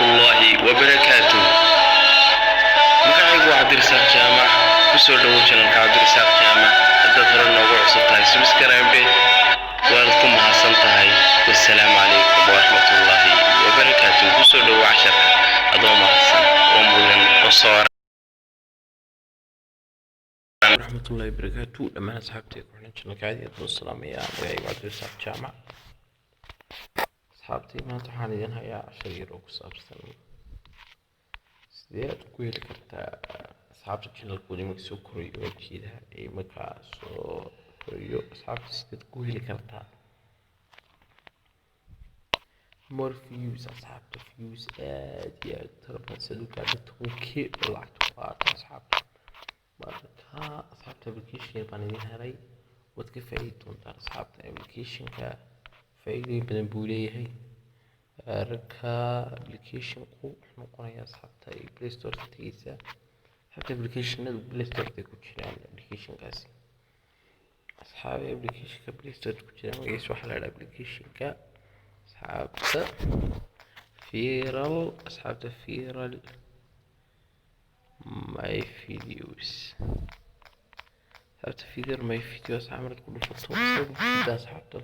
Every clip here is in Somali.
الله وبركاته. magacaygu waa Cabdirasaaq Jaamac kusoo dhawow channelka Cabdirasaaq Jaamac haddaad hore noogu cusub tahay subscribe waad ku mahadsan tahay. wassalaamu calaykum waraxmatullaahi wabarakaatuh. kusoo dhawow casharka adoo mahadsan oo mudan oo soo warahmatullaahi wabarakaatuh. dhammaan asxaabtay ku xiran channelka caadi adoo salaamaya magacaygu Cabdirasaaq Jaamac. asxaabtay maanta waxaan idin hayaa cashar yar oo ku saabsan sidee aad ku heli kartaa asxaabta channelkooda iminka soo korayo website-ha iminka soo korayo asxaabta sideed ku heli kartaa more views. asxaabta views aad iyo aad tiro badan sida u gaadho 10k oo lacagta ku qaata asxaabta. marka asxaabta application baan idin helay waad ka faa'iidi doontaan. asxaabta applicationka faa'iidooyin badan buu leeyahay. arka applicationku wuxuu noqonayaa asxaabta Play Store tagaysa. asxaabta applicationadu Play Store ku jiraan applicationkaasi. asxaabta applicationka Play Store ku jiraan magaciisa waxaa la yidhaha applicationka asxaabta Viral My Videos. asxaabta Viral My Videos camarad ku dhufato asxaabta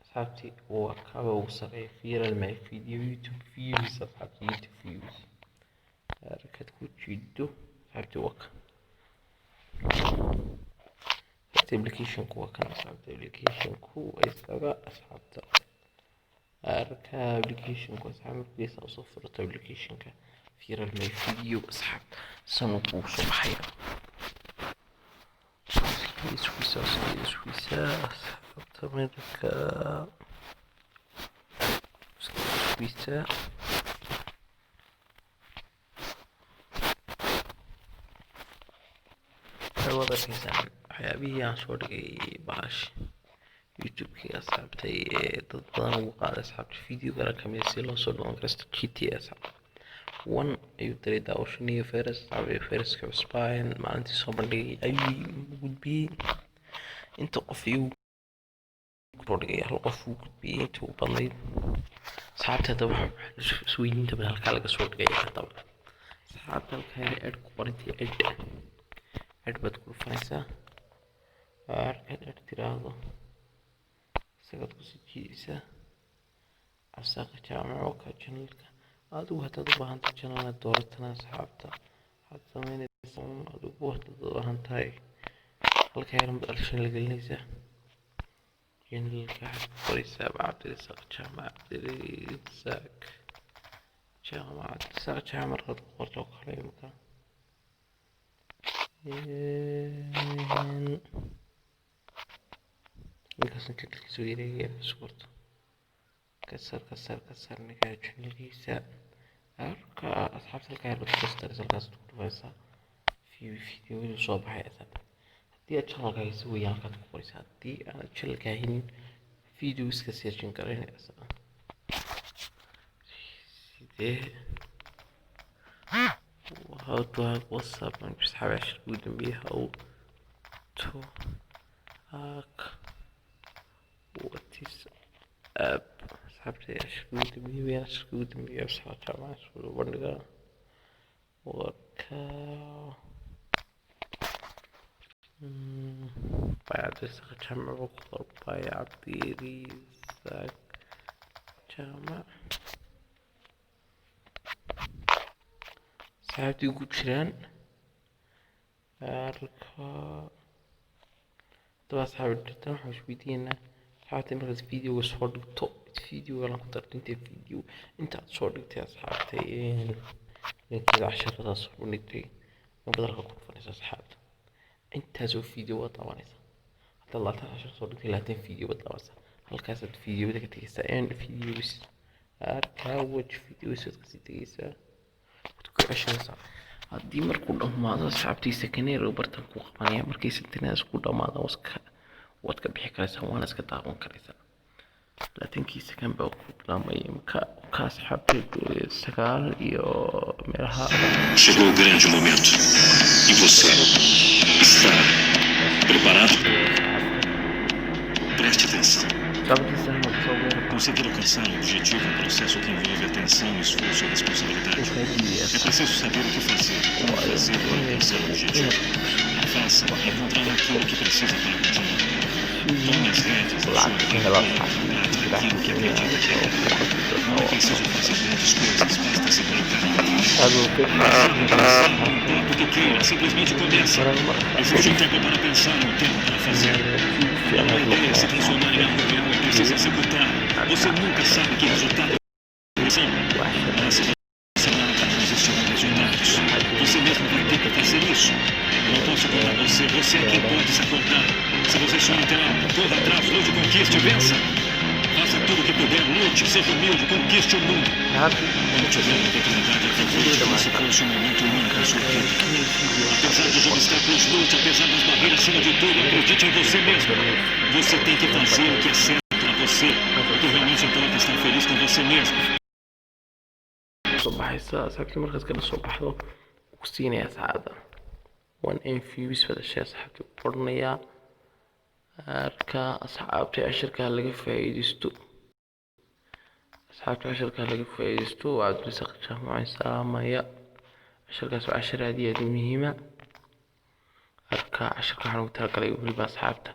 asxaabtي هو كابا وصغير Viral My Video YouTube Views. asxaabtي YouTube Views ركض كوتشيدو asxaabtي وك application كوا كان asxaabtي application كوا إستغى asxaabتي أركا application كوا asxaabتي كويس أو صفر application كا Viral My Video asxaab سنو كوسو بحياة سويسا asxaabta Amerika سويسا wada fiisan waxyaabihii aan soo dhigay baash youtube-kii asxaabtay dad badan ugu qaaday asxaabta video gara kamid si loo soo dhawaan kasta GTA asxaabta 1 ayuu daray daawashan iyo Faris asxaabta Fariska cusbaan maalintii soo bandhigay ayuu gudbiyey inta qof iyu kordhigay hal qof uu gudbiyey inta uu badnayd asxaabta daba isweydiinta bal halkaa laga soo dhigay hadaba asxaabta halkaa aad ku qorantay aad baad ku dhufanaysaa aad tiraahdo isagaad ku sii jiidaysaa Cabdirasaaq Jaamac oo ka channelka adigu haddaad u baahantahay channel dooratana asxaabta waxaad samaynaysaa adigu haddaad u baahan tahay halkaa yar mid alshan la gelinaysaa channelka waxaad ku qoraysaa Cabdirasaaq Jaamac Cabdirasaaq Jaamac markaad ku qorto oo kale imika ninkaasna channelkiisa u yareegaya isu qorto kasar ninkaa channelkiisa arka asxaabta halkaa yar baad ku kastaraysa halkaas ku dhufaysaa videoyadu soo baxaysa. haddii aad channelka hayso weeyaan halkaad ku qoraysaa. haddii aanad channelka haynin video iska searchin garaynaysa sidee how to hack WhatsApp and asxaab cashir ugu dambeeyay how to hack WhatsApp asxaabta cashir ugu dambeeyay weeyaan cashirka ugu dambeeyay asxaabta Jaamac soo bandhiga warka Cabdirasaaq Jaamac oo ku qorbay Cabdirasaaq Jaamac asxaabtii ugu jiraan arka daba asxaabta tan waxaan isweydiinaa asxaabta markaad videoga soo dhigto videoga la ku dartay video intaad soo dhigtay asxaabta linkada casharadaas soo dhigtay badalka ku dhufanaysa asxaabta intaasoo video waad daawanaysaa. haddaad 20 cashar soo dhigtay 20 video waad daawanaysaa halkaasaad videoda ka tegaysaa videos arka watch videos waad kasii tegaysaa waad ku ceshanaysaa. haddii markuu dhammaado asxaabtii secondary oo bartan ku qabanaya markay sentinaas ku dhammaado waad ka bixi karaysaa waana iska daawan karaysaa. 30 second baa ku bilaabmay imka ka asxaabtay 9 iyo meelaha. Chegou o grande momento e você está preparado? Preste atenção. Conseguir alcançar um objetivo é um processo que envolve atenção, esforço e responsabilidade. É preciso saber o que fazer, como fazer para alcançar o objetivo. Faça, encontrando aquilo que precisa para continuar. Tome as rédeas da sua vida e trate aquilo que acredita que é o não é preciso fazer grandes coisas, basta se colocar em ação. Não importa o que queira, simplesmente comece. Existe um tempo para pensar e um tempo para fazer. Quando a ideia se transformar em algo real, é preciso executar. Você nunca sabe que resultado são. Mas se você não existirão resultados, você mesmo vai ter que fazer isso. Eu não posso contar você, você é quem pode se acordar. Se você sonha ter algo, corra atrás, lute, conquiste, vença. Faça tudo o que puder, lute, seja humilde, conquiste o mundo. Quando tiver uma oportunidade, aproveite como se fosse um momento único na sua vida. Apesar dos obstáculos, lute, apesar das barreiras, acima de tudo, acredite em você mesmo. Você tem que fazer o que é certo para você. O que realmente importa é estar feliz com você mesmo. صباحيسا صاحبتي مركز كده الصبح له وكسيني أسعادة وان انفيوز في الأشياء صاحبتي قرنية أركا أصحابتي عشركة لقي فايدستو أصحابتي عشركة لقي فايدستو وعبد الرزاق معي سامية عشركة سو عشرة دي مهمة أركا عشركة حنو ترك لي وبريبا أصحابته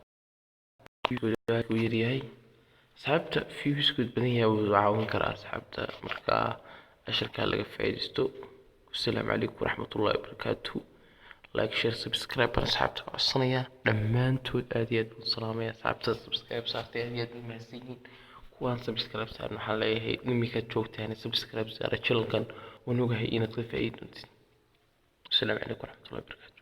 ويريهي أصحابته فيوز كنت بنية وعاون كرا أصحابته مركا عشركة لقى فايدستو والسلام عليكم ورحمة الله وبركاته لايك شير سبسكرايب أصحابتك عصنية دمانتود آدياد والسلامية أصحابتك سبسكرايب صارتي آدياد المهسيين كوان سبسكرايب صار محلي هي نميكا جوك تاني سبسكرايب صار تشلقن ونوغا هي إنك تفايد السلام عليكم ورحمة الله وبركاته.